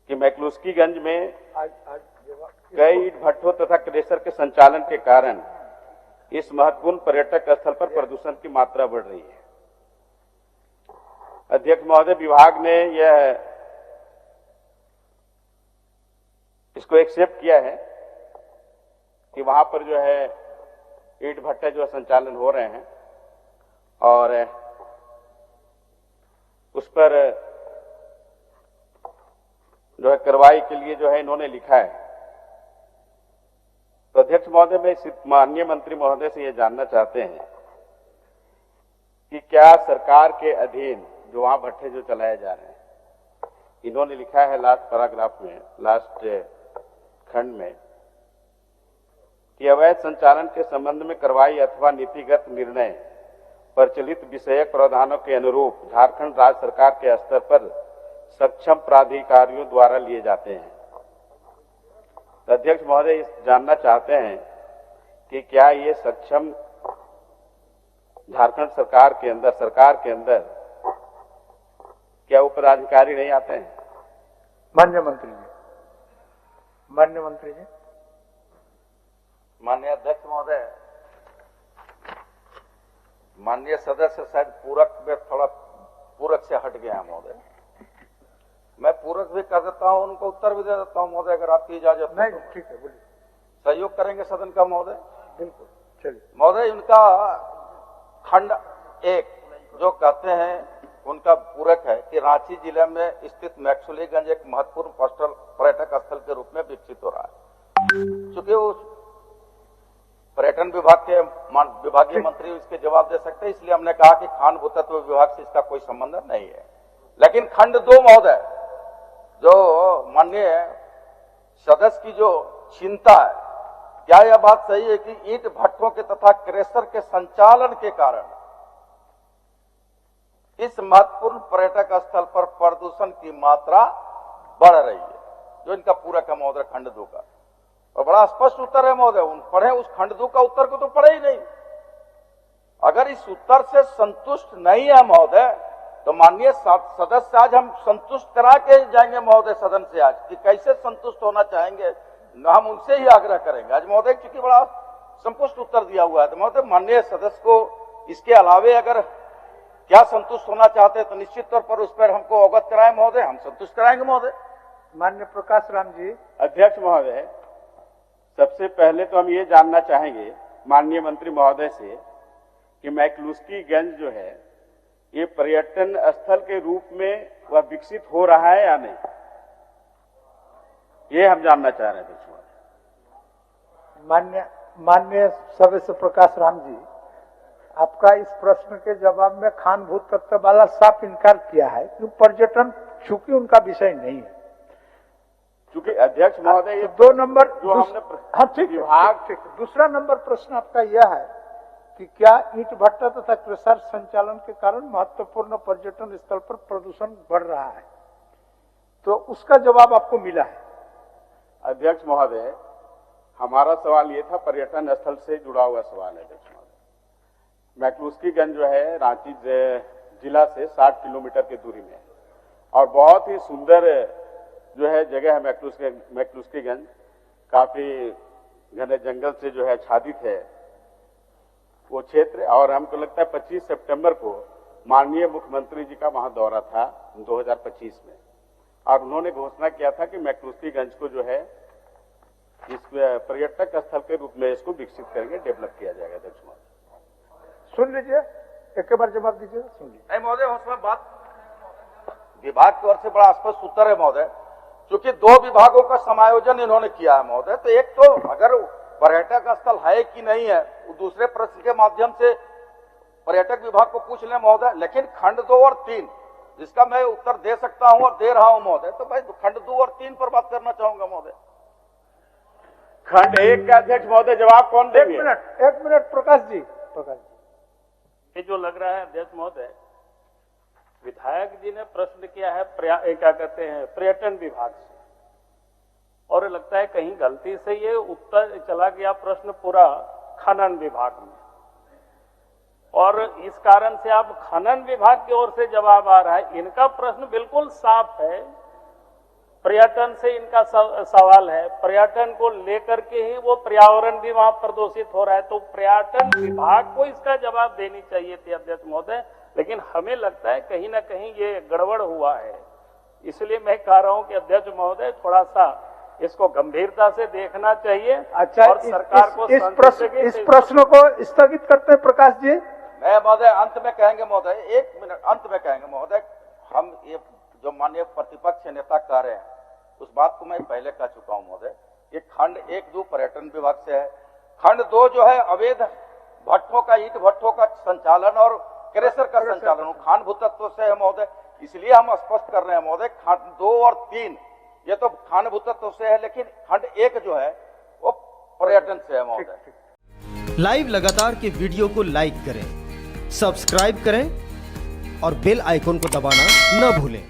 कि मैकलुस्कीगंज में कई ईंट भट्ठों तथा क्रेशर के संचालन के कारण इस महत्वपूर्ण पर्यटक स्थल पर प्रदूषण की मात्रा बढ़ रही है। अध्यक्ष महोदय, विभाग ने यह इसको एक्सेप्ट किया है कि वहां पर जो है ईंट भट्टे जो संचालन हो रहे हैं और उस पर जो है कार्रवाई के लिए जो है इन्होंने लिखा है। तो अध्यक्ष महोदय, मैं माननीय मंत्री महोदय से यह जानना चाहते हैं कि क्या सरकार के अधीन जो वहां भट्टे जो चलाए जा रहे हैं, इन्होंने लिखा है लास्ट पैराग्राफ में, लास्ट खंड में, कि अवैध संचालन के संबंध में कार्रवाई अथवा नीतिगत निर्णय प्रचलित विषयक प्रावधानों के अनुरूप झारखंड राज्य सरकार के स्तर पर सक्षम प्राधिकारियों द्वारा लिए जाते हैं। अध्यक्ष महोदय जानना चाहते हैं कि क्या ये सक्षम झारखंड सरकार के अंदर क्या उपराधिकारी नहीं आते हैं? माननीय मंत्री जी। माननीय अध्यक्ष महोदय, माननीय सदस्य शायद पूरक में थोड़ा पूरक से हट गया है महोदय। मैं पूरक भी कर देता हूं, उनको उत्तर भी दे देता हूं महोदय, अगर आपकी इजाजत नहीं। ठीक है, बोलिए। सहयोग करेंगे सदन का महोदय? बिल्कुल, चलिए। महोदय, उनका खंड 1 जो कहते हैं उनका पूरक है कि रांची जिले में स्थित मैकलुस्कीगंज एक महत्वपूर्ण कोस्टल पर्यटक स्थल के रूप में विकसित हो रहा है। चूंकि वो पर्यटन विभाग के विभागीय मंत्री इसके जवाब दे सकते हैं, इसलिए हमने कहा कि खान भूतत्व विभाग से इसका कोई संबंध नहीं है। लेकिन खंड 2 महोदय, जो माननीय सदस्य की जो चिंता है, क्या यह बात सही है कि ईंट भट्ठों के तथा क्रेशर के संचालन के कारण इस महत्वपूर्ण पर्यटक स्थल पर प्रदूषण की मात्रा बढ़ रही है? जो इनका पूरक है महोदय खंड 2 का, और बड़ा स्पष्ट उत्तर है महोदय। पढ़े उस खंड 2 का उत्तर को तो पढ़े ही नहीं। अगर इस उत्तर से संतुष्ट नहीं है महोदय, तो माननीय सदस्य आज हम संतुष्ट करा के जाएंगे महोदय सदन से, आज कि कैसे संतुष्ट होना चाहेंगे, हम उनसे ही आग्रह करेंगे आज महोदय, क्योंकि बड़ा संपुष्ट उत्तर दिया हुआ है। तो महोदय, माननीय सदस्य को इसके अलावे अगर क्या संतुष्ट होना चाहते हैं तो निश्चित तौर पर उस पर हमको अवगत कराएं महोदय, हम संतुष्ट कराएंगे महोदय। माननीय प्रकाश राम जी। अध्यक्ष महोदय, सबसे पहले तो हम ये जानना चाहेंगे माननीय मंत्री महोदय से कि मैकलुस्कीगंज जो है ये पर्यटन स्थल के रूप में वह विकसित हो रहा है या नहीं, ये हम जानना चाह रहे हैं। माननीय सदस्य प्रकाश राम जी, आपका इस प्रश्न के जवाब में खान भूत तत्व वाला साफ इनकार किया है कि पर्यटन चूंकि उनका विषय नहीं है। चूंकि अध्यक्ष महोदय, ये 2 नंबर जो हमने हाँ ठीक है। दूसरा नंबर प्रश्न आपका यह है कि क्या ईंट भट्टा तथा क्रेशर संचालन के कारण महत्वपूर्ण पर्यटन स्थल पर प्रदूषण बढ़ रहा है, तो उसका जवाब आपको मिला है। अध्यक्ष महोदय, हमारा सवाल ये था, पर्यटन स्थल से जुड़ा हुआ सवाल है। अध्यक्ष महोदय, मैकलुस्कीगंज जो है रांची जिला से 60 किलोमीटर की दूरी में है और बहुत ही सुंदर जो है जगह है मैकलुस्कीगंज। काफी घने जंगल से जो है आच्छादित है वो क्षेत्र, और हमको लगता है 25 सितंबर को माननीय मुख्यमंत्री जी का वहां दौरा था 2025 में, और उन्होंने घोषणा किया था कि मैकलुस्कीगंज को जो है इस पर्यटक स्थल के रूप में इसको विकसित करेंगे, डेवलप किया जाएगा। अध्यक्ष महोदय, सुन लीजिए, एक बार जवाब दीजिए। सुन लीजिए। नहीं महोदय, उसमें बात विभाग की ओर से बड़ा स्पष्ट उत्तर है महोदय। क्योंकि 2 विभागों का समायोजन इन्होंने किया है महोदय, तो एक तो अगर पर्यटक स्थल है कि नहीं है वो दूसरे प्रश्न के माध्यम से पर्यटक विभाग को पूछ लें महोदय। लेकिन खंड 2 और 3 जिसका मैं उत्तर दे सकता हूं और दे रहा हूं महोदय, तो मैं खंड 2 और 3 पर बात करना चाहूंगा महोदय। खंड 1 का अध्यक्ष महोदय जवाब कौन देंगे? एक मिनट प्रकाश जी। ये जो लग रहा है अध्यक्ष महोदय, विधायक जी ने प्रश्न किया है क्या कहते हैं पर्यटन विभाग से, और लगता है कहीं गलती से ये उत्तर चला गया प्रश्न पूरा खनन विभाग में, और इस कारण से अब खनन विभाग की ओर से जवाब आ रहा है। इनका प्रश्न बिल्कुल साफ है पर्यटन से इनका सवाल है, पर्यटन को लेकर के ही वो पर्यावरण भी वहां प्रदूषित हो रहा है, तो पर्यटन विभाग को इसका जवाब देनी चाहिए थी अध्यक्ष महोदय, लेकिन हमें लगता है कहीं ना कहीं ये गड़बड़ हुआ है। इसलिए मैं कह रहा हूं कि अध्यक्ष महोदय थोड़ा सा इसको गंभीरता से देखना चाहिए। अच्छा, और सरकार को इस प्रश्न को स्थगित करते हैं प्रकाश जी। मैं महोदय अंत में कहेंगे महोदय, 1 मिनट अंत में कहेंगे महोदय, हम ये जो माननीय प्रतिपक्ष नेता कह रहे हैं उस बात को मैं पहले कह चुका हूं महोदय। ये खंड 1-2 पर्यटन विभाग से है, खंड 2 जो है अवैध भट्ठों का, ईंट भट्ठों का संचालन और क्रेशर का संचालन खान भूतत्व से है महोदय। इसलिए हम स्पष्ट कर रहे हैं महोदय, खंड 2 और 3 ये तो खान भूतत्व से है, लेकिन खंड 1 जो है वो पर्यटन से है महोदय। लाइव लगातार के वीडियो को लाइक करें, सब्सक्राइब करें और बेल आइकॉन को दबाना न भूलें।